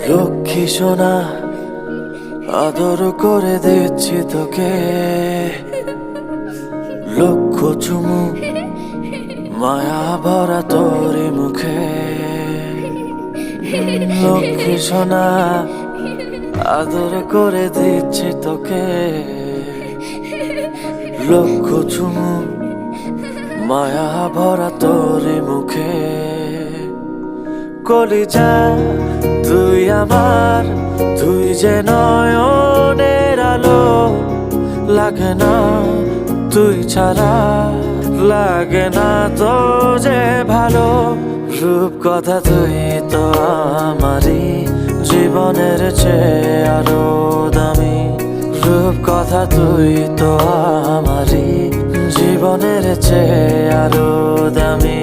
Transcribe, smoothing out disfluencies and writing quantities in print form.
লক্ষ্মী সোনা আদর করে দিচ্ছি তোকে, লক্ষ চুমু মায়া ভরা তোর মুখে। লক্ষ্মী সোনা আদর করে দিচ্ছি তোকে, লক্ষ চুমু মায়া ভরা তোর মুখে। কলিজা তুই আমার, তুই যে নয়নের আলো, লাগে না তুই ছাড়া, লাগে না তো যে ভালো। রূপ কথা তুই তো আমারই জীবনের চেয়ে আরো দামি, রূপ কথা তুই তো আমারই জীবনের চেয়ে আরো দামি।